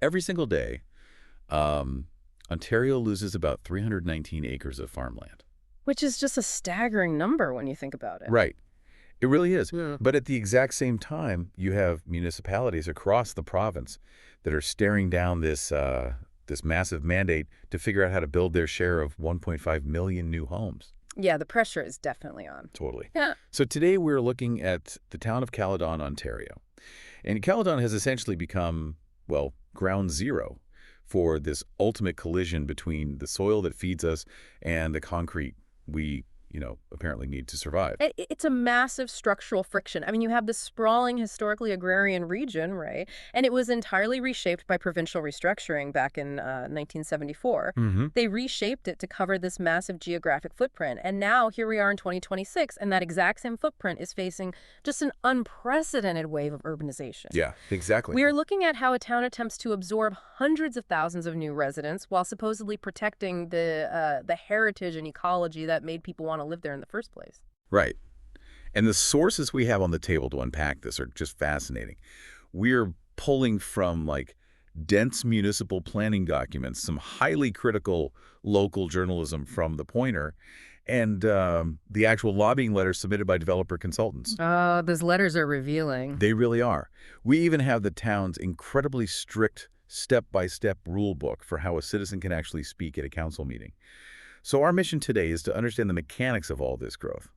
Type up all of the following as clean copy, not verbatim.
Every single day, Ontario loses about 319 acres of farmland. Which is just a staggering number when you think about it. Right. It really is. Yeah. But at the exact same time, you have municipalities across the province that are staring down this massive mandate to figure out how to build their share of 1.5 million new homes. Yeah, the pressure is definitely on. Totally. Yeah. So today we're looking at the town of Caledon, Ontario. And Caledon has essentially become, well, ground zero for this ultimate collision between the soil that feeds us and the concrete we apparently need to survive. It's a massive structural friction. I mean, you have this sprawling, historically agrarian region, right? And it was entirely reshaped by provincial restructuring back in 1974. They reshaped it to cover this massive geographic footprint. And now here we are in 2026, and that exact same footprint is facing just an unprecedented wave of urbanization. Yeah, exactly. We are looking at how a town attempts to absorb hundreds of thousands of new residents while supposedly protecting the heritage and ecology that made people want to live there in the first place. Right. And the sources we have on the table to unpack this are just fascinating. We're pulling from dense municipal planning documents, some highly critical local journalism from the Pointer, and the actual lobbying letters submitted by developer consultants. Oh, those letters are revealing. They really are. We even have the town's incredibly strict step-by-step rule book for how a citizen can actually speak at a council meeting. So our mission today is to understand the mechanics of all this growth.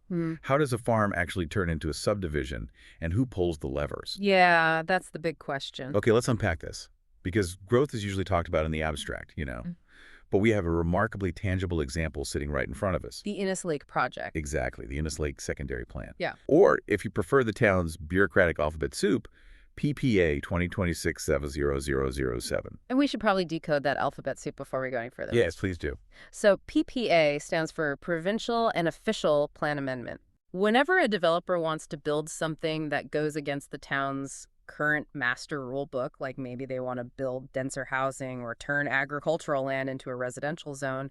How does a farm actually turn into a subdivision, and who pulls the levers? Yeah, that's the big question. Okay, let's unpack this, because growth is usually talked about in the abstract, But we have a remarkably tangible example sitting right in front of us. The Innis Lake project. Exactly, the Innis Lake Secondary Plan. Yeah. Or, if you prefer the town's bureaucratic alphabet soup, PPA 2026-70007. And we should probably decode that alphabet soup before we go any further. Yes, please do. So PPA stands for Provincial and Official Plan Amendment. Whenever a developer wants to build something that goes against the town's current master rule book, like maybe they want to build denser housing or turn agricultural land into a residential zone,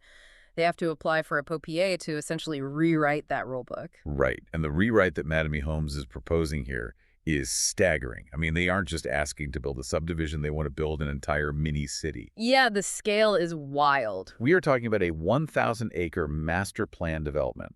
they have to apply for a POPA to essentially rewrite that rule book. Right. And the rewrite that Mattamy Homes is proposing here is staggering. I mean, they aren't just asking to build a subdivision, they want to build an entire mini-city. Yeah, the scale is wild. We are talking about a 1,000-acre master plan development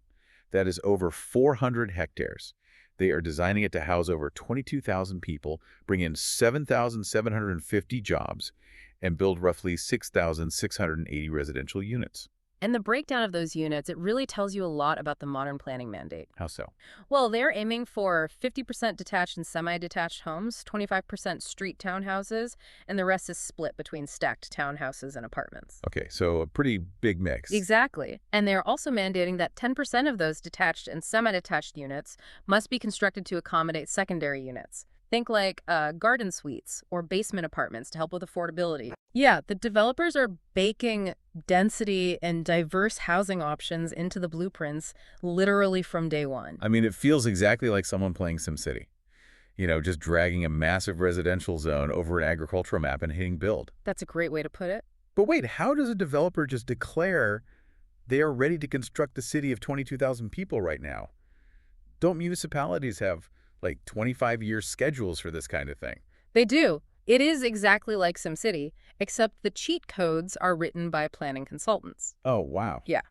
that is over 400 hectares. They are designing it to house over 22,000 people, bring in 7,750 jobs, and build roughly 6,680 residential units. And the breakdown of those units, it really tells you a lot about the modern planning mandate. How so? Well, they're aiming for 50% detached and semi-detached homes, 25% street townhouses, and the rest is split between stacked townhouses and apartments. Okay, so a pretty big mix. Exactly. And they're also mandating that 10% of those detached and semi-detached units must be constructed to accommodate secondary units. Think like garden suites or basement apartments to help with affordability. Yeah, the developers are baking density and diverse housing options into the blueprints literally from day one. I mean, it feels exactly like someone playing SimCity. Just dragging a massive residential zone over an agricultural map and hitting build. That's a great way to put it. But wait, how does a developer just declare they are ready to construct a city of 22,000 people right now? Don't municipalities have 25-year schedules for this kind of thing? They do. It is exactly like SimCity, except the cheat codes are written by planning consultants. Oh, wow. Yeah.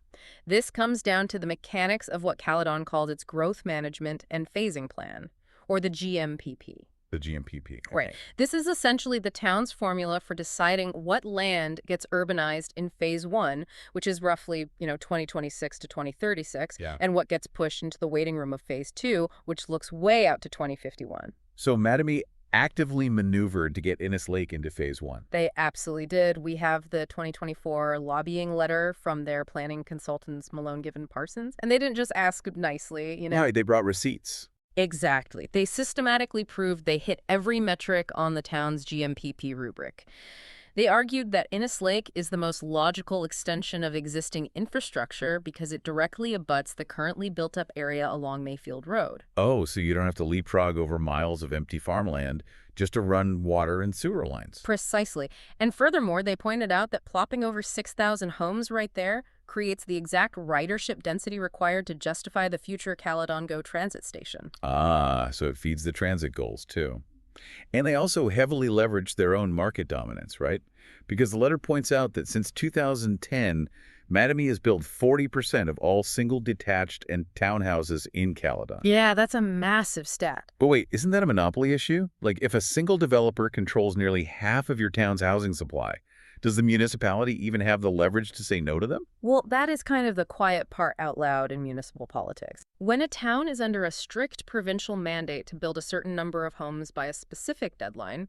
This comes down to the mechanics of what Caledon called its Growth Management and Phasing Plan, or the GMPP. The GMPP. Okay. Right. This is essentially the town's formula for deciding what land gets urbanized in Phase 1, which is roughly, 2026 to 2036, Yeah. and what gets pushed into the waiting room of Phase 2, which looks way out to 2051. So Mattamy actively maneuvered to get Innis Lake into Phase 1. They absolutely did. We have the 2024 lobbying letter from their planning consultants, Malone Given Parsons, and they didn't just ask nicely, No, they brought receipts. Exactly. They systematically proved they hit every metric on the town's GMPP rubric. They argued that Innis Lake is the most logical extension of existing infrastructure because it directly abuts the currently built-up area along Mayfield Road. Oh, so you don't have to leapfrog over miles of empty farmland just to run water and sewer lines. Precisely. And furthermore, they pointed out that plopping over 6,000 homes right there creates the exact ridership density required to justify the future Caledon Go transit station. Ah, so it feeds the transit goals, too. And they also heavily leveraged their own market dominance, right? Because the letter points out that since 2010, Mattamy has built 40% of all single detached and townhouses in Caledon. Yeah, that's a massive stat. But wait, isn't that a monopoly issue? Like, if a single developer controls nearly half of your town's housing supply, does the municipality even have the leverage to say no to them? Well, that is kind of the quiet part out loud in municipal politics. When a town is under a strict provincial mandate to build a certain number of homes by a specific deadline,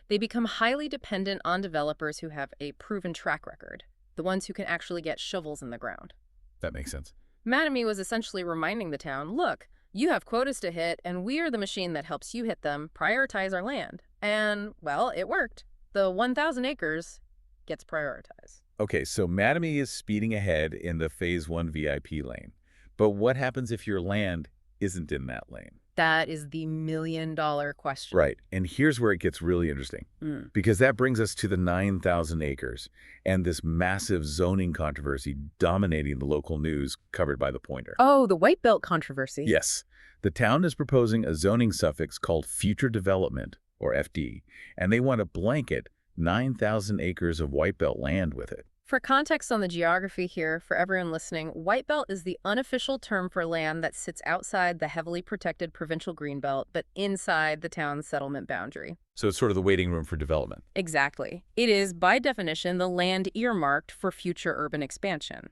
they become highly dependent on developers who have a proven track record, the ones who can actually get shovels in the ground. That makes sense. Mattamy was essentially reminding the town, look, you have quotas to hit, and we are the machine that helps you hit them, prioritize our land. And, well, it worked. The 1,000 acres gets prioritized. Okay, so Mattamy is speeding ahead in the Phase 1 VIP lane. But what happens if your land isn't in that lane? That is the million-dollar question. Right, and here's where it gets really interesting. Because that brings us to the 9,000 acres and this massive zoning controversy dominating the local news covered by the Pointer. Oh, the Whitebelt controversy. Yes, the town is proposing a zoning suffix called Future Development, or FD, and they want to blanket 9,000 acres of Whitebelt land with it. For context on the geography here, for everyone listening, Whitebelt is the unofficial term for land that sits outside the heavily protected provincial greenbelt, but inside the town's settlement boundary. So it's sort of the waiting room for development. Exactly. It is, by definition, the land earmarked for future urban expansion.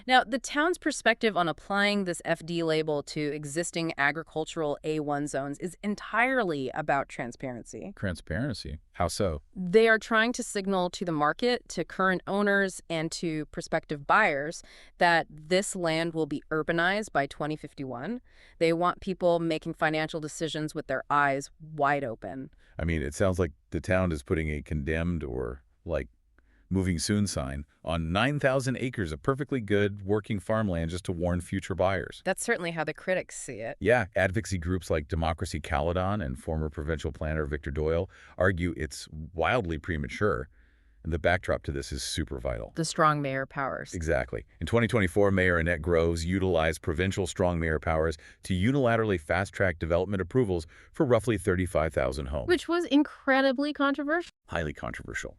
Now, the town's perspective on applying this FD label to existing agricultural A1 zones is entirely about transparency. Transparency? How so? They are trying to signal to the market, to current owners, and to prospective buyers that this land will be urbanized by 2051. They want people making financial decisions with their eyes wide open. I mean, it sounds like the town is putting a condemned or, like, moving soon sign on 9,000 acres of perfectly good working farmland just to warn future buyers. That's certainly how the critics see it. Yeah, advocacy groups like Democracy Caledon and former provincial planner Victor Doyle argue it's wildly premature, and the backdrop to this is super vital. The strong mayor powers. Exactly. In 2024, Mayor Annette Groves utilized provincial strong mayor powers to unilaterally fast-track development approvals for roughly 35,000 homes. Which was incredibly controversial. Highly controversial.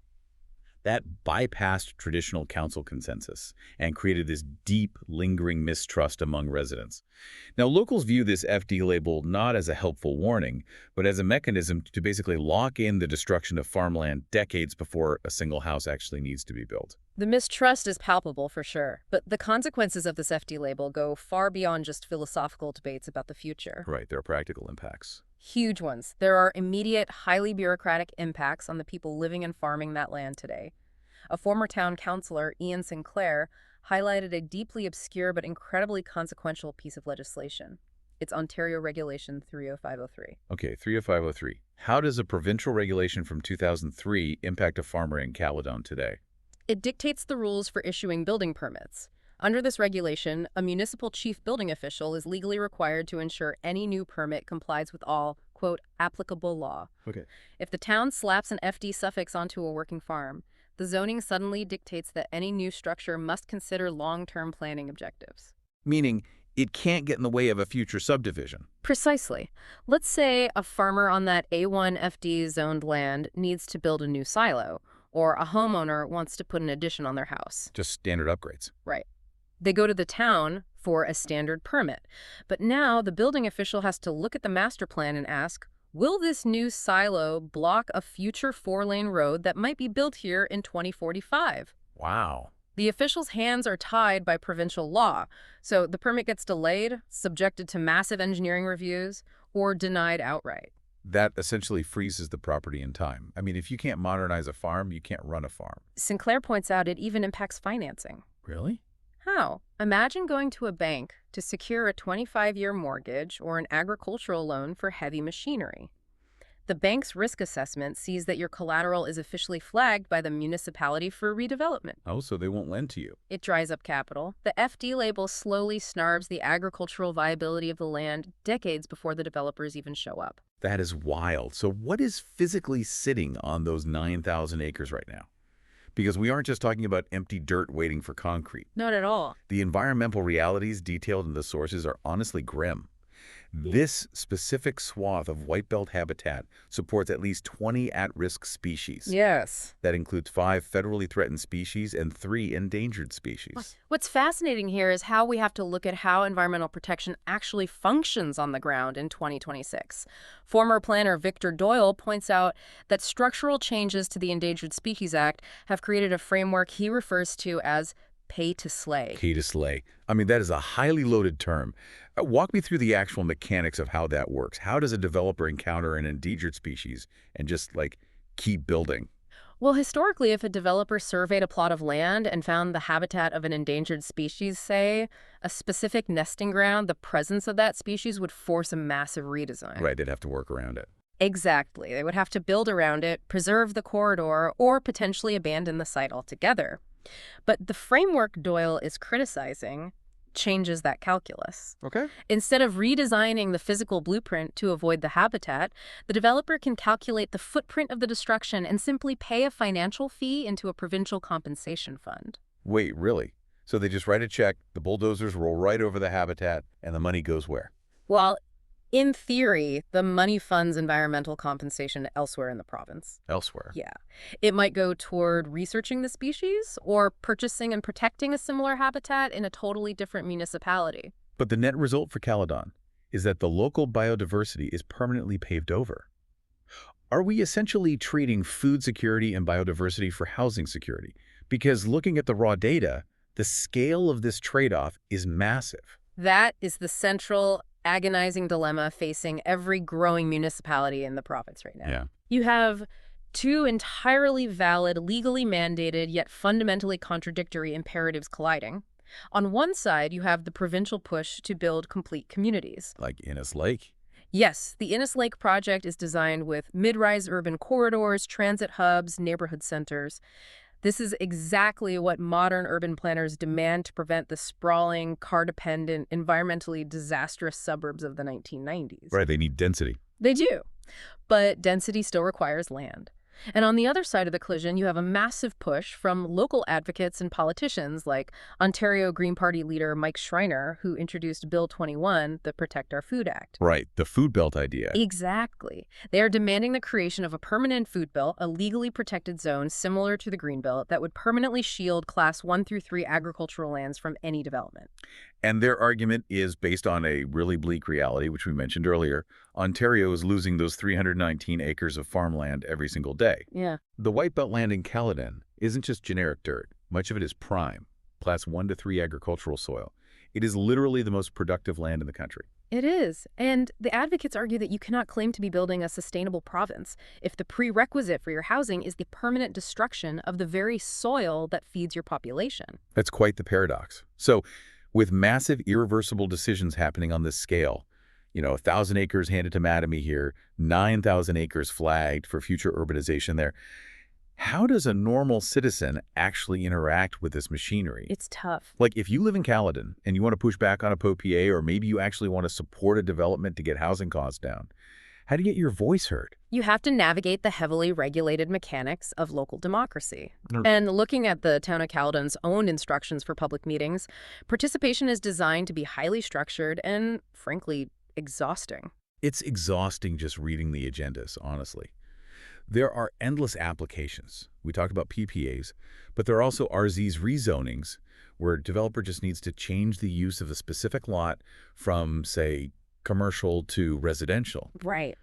That bypassed traditional council consensus and created this deep, lingering mistrust among residents. Now, locals view this FD label not as a helpful warning, but as a mechanism to basically lock in the destruction of farmland decades before a single house actually needs to be built. The mistrust is palpable for sure, but the consequences of this FD label go far beyond just philosophical debates about the future. Right, there are practical impacts. Huge ones. There are immediate, highly bureaucratic impacts on the people living and farming that land today. A former town councillor, Ian Sinclair, highlighted a deeply obscure but incredibly consequential piece of legislation. It's Ontario Regulation 30503. Okay, 30503. How does a provincial regulation from 2003 impact a farmer in Caledon today? It dictates the rules for issuing building permits. Under this regulation, a municipal chief building official is legally required to ensure any new permit complies with all, quote, applicable law. Okay. If the town slaps an FD suffix onto a working farm, the zoning suddenly dictates that any new structure must consider long-term planning objectives. Meaning, it can't get in the way of a future subdivision. Precisely. Let's say a farmer on that A1 FD zoned land needs to build a new silo, or a homeowner wants to put an addition on their house. Just standard upgrades. Right. They go to the town for a standard permit. But now the building official has to look at the master plan and ask, will this new silo block a future 4-lane road that might be built here in 2045? Wow. The official's hands are tied by provincial law, so the permit gets delayed, subjected to massive engineering reviews, or denied outright. That essentially freezes the property in time. I mean, if you can't modernize a farm, you can't run a farm. Sinclair points out it even impacts financing. Really? How? Imagine going to a bank to secure a 25-year mortgage or an agricultural loan for heavy machinery. The bank's risk assessment sees that your collateral is officially flagged by the municipality for redevelopment. Oh, so they won't lend to you. It dries up capital. The FD label slowly snarbs the agricultural viability of the land decades before the developers even show up. That is wild. So what is physically sitting on those 9,000 acres right now? Because we aren't just talking about empty dirt waiting for concrete. Not at all. The environmental realities detailed in the sources are honestly grim. This specific swath of whitebelt habitat supports at least 20 at-risk species. Yes. That includes 5 federally threatened species and 3 endangered species. What's fascinating here is how we have to look at how environmental protection actually functions on the ground in 2026. Former planner Victor Doyle points out that structural changes to the Endangered Species Act have created a framework he refers to as pay to slay. Pay to slay. I mean, that is a highly loaded term. Walk me through the actual mechanics of how that works. How does a developer encounter an endangered species and just, like, keep building? Well, historically, if a developer surveyed a plot of land and found the habitat of an endangered species, say, a specific nesting ground, the presence of that species would force a massive redesign. Right, they'd have to work around it. Exactly. They would have to build around it, preserve the corridor, or potentially abandon the site altogether. But the framework Doyle is criticizing changes that calculus. Okay. Instead of redesigning the physical blueprint to avoid the habitat, the developer can calculate the footprint of the destruction and simply pay a financial fee into a provincial compensation fund. Wait, really? So they just write a check, the bulldozers roll right over the habitat, and the money goes where? Well, in theory, the money funds environmental compensation elsewhere in the province. Elsewhere. Yeah. It might go toward researching the species or purchasing and protecting a similar habitat in a totally different municipality. But the net result for Caledon is that the local biodiversity is permanently paved over. Are we essentially trading food security and biodiversity for housing security? Because looking at the raw data, the scale of this trade-off is massive. That is the central agonizing dilemma facing every growing municipality in the province right now. Yeah. You have two entirely valid, legally mandated, yet fundamentally contradictory imperatives colliding. On one side, you have the provincial push to build complete communities. Like Innis Lake. Yes, the Innis Lake project is designed with mid-rise urban corridors, transit hubs, neighborhood centers. This is exactly what modern urban planners demand to prevent the sprawling, car-dependent, environmentally disastrous suburbs of the 1990s. Right, they need density. They do. But density still requires land. And on the other side of the collision, you have a massive push from local advocates and politicians like Ontario Green Party leader Mike Schreiner, who introduced Bill 21, the Protect Our Food Act. Right, the food belt idea. Exactly. They are demanding the creation of a permanent food belt, a legally protected zone similar to the Green Belt that would permanently shield Class 1 through 3 agricultural lands from any development. And their argument is based on a really bleak reality, which we mentioned earlier. Ontario is losing those 319 acres of farmland every single day. Yeah. The Whitebelt land in Caledon isn't just generic dirt. Much of it is prime, Class 1 to 3 agricultural soil. It is literally the most productive land in the country. It is. And the advocates argue that you cannot claim to be building a sustainable province if the prerequisite for your housing is the permanent destruction of the very soil that feeds your population. That's quite the paradox. So, with massive irreversible decisions happening on this scale, 1,000 acres handed to Mattamy here, 9,000 acres flagged for future urbanization there. How does a normal citizen actually interact with this machinery? It's tough. Like, if you live in Caledon and you want to push back on a POPA, or maybe you actually want to support a development to get housing costs down, how do you get your voice heard? You have to navigate the heavily regulated mechanics of local democracy. And looking at the town of Caledon's own instructions for public meetings, participation is designed to be highly structured and, frankly, exhausting. It's exhausting just reading the agendas, honestly. There are endless applications. We talked about PPAs, but there are also RZ's rezonings, where a developer just needs to change the use of a specific lot from, say, commercial to residential. Right.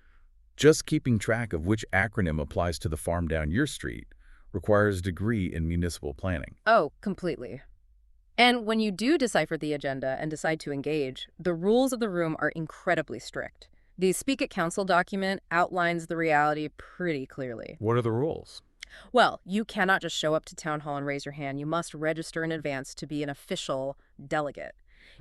Just keeping track of which acronym applies to the farm down your street requires a degree in municipal planning. Oh, completely. And when you do decipher the agenda and decide to engage, the rules of the room are incredibly strict. The Speak at Council document outlines the reality pretty clearly. What are the rules? Well, you cannot just show up to town hall and raise your hand. You must register in advance to be an official delegate.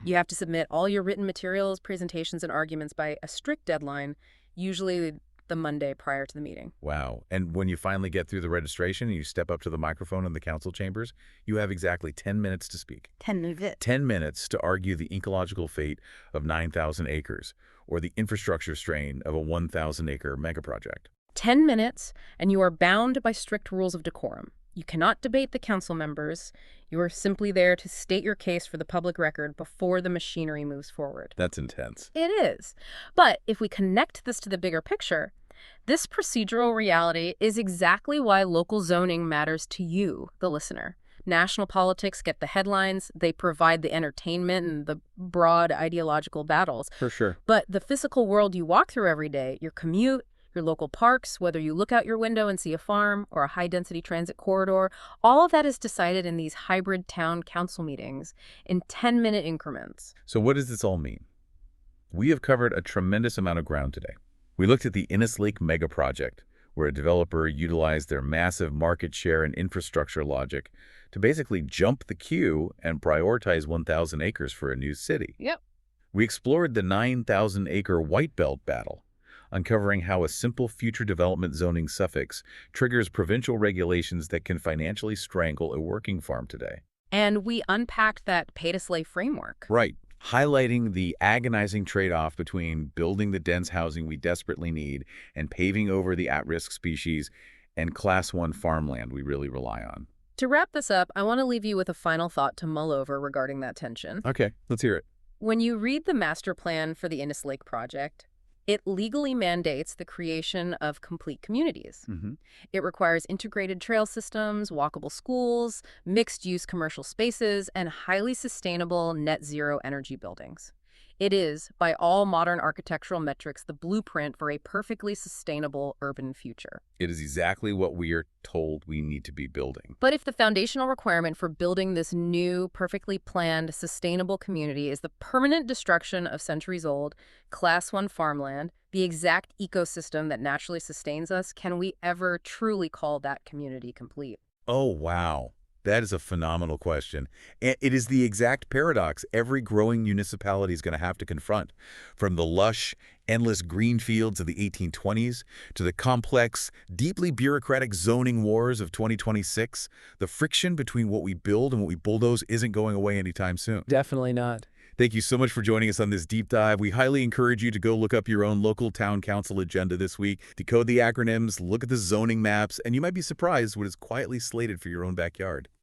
You have to submit all your written materials, presentations, and arguments by a strict deadline, usually the Monday prior to the meeting. Wow. And when you finally get through the registration and you step up to the microphone in the council chambers, you have exactly 10 minutes to speak. 10 minutes. 10 minutes to argue the ecological fate of 9,000 acres or the infrastructure strain of a 1,000-acre megaproject. 10 minutes, and you are bound by strict rules of decorum. You cannot debate the council members. You are simply there to state your case for the public record before the machinery moves forward. That's intense. It is. But if we connect this to the bigger picture, this procedural reality is exactly why local zoning matters to you, the listener. National politics get the headlines, they provide the entertainment and the broad ideological battles. For sure. But the physical world you walk through every day, your commute, your local parks, whether you look out your window and see a farm or a high-density transit corridor, all of that is decided in these hybrid town council meetings in 10-minute increments. So what does this all mean? We have covered a tremendous amount of ground today. We looked at the Innis Lake mega project, where a developer utilized their massive market share and infrastructure logic to basically jump the queue and prioritize 1,000 acres for a new city. Yep. We explored the 9,000-acre Whitebelt battle, uncovering how a simple future development zoning suffix triggers provincial regulations that can financially strangle a working farm today. And we unpacked that pay-to-slay framework. Right. Highlighting the agonizing trade-off between building the dense housing we desperately need and paving over the at-risk species and Class 1 farmland we really rely on. To wrap this up, I want to leave you with a final thought to mull over regarding that tension. Okay, let's hear it. When you read the master plan for the Innis Lake project, it legally mandates the creation of complete communities. It requires integrated trail systems, walkable schools, mixed-use commercial spaces, and highly sustainable net-zero energy buildings. It is, by all modern architectural metrics, the blueprint for a perfectly sustainable urban future. It is exactly what we are told we need to be building. But if the foundational requirement for building this new, perfectly planned, sustainable community is the permanent destruction of centuries-old, Class 1 farmland, the exact ecosystem that naturally sustains us, can we ever truly call that community complete? Oh, wow. That is a phenomenal question. And it is the exact paradox every growing municipality is going to have to confront. From the lush, endless green fields of the 1820s to the complex, deeply bureaucratic zoning wars of 2026, the friction between what we build and what we bulldoze isn't going away anytime soon. Definitely not. Thank you so much for joining us on this deep dive. We highly encourage you to go look up your own local town council agenda this week, decode the acronyms, look at the zoning maps, and you might be surprised what is quietly slated for your own backyard.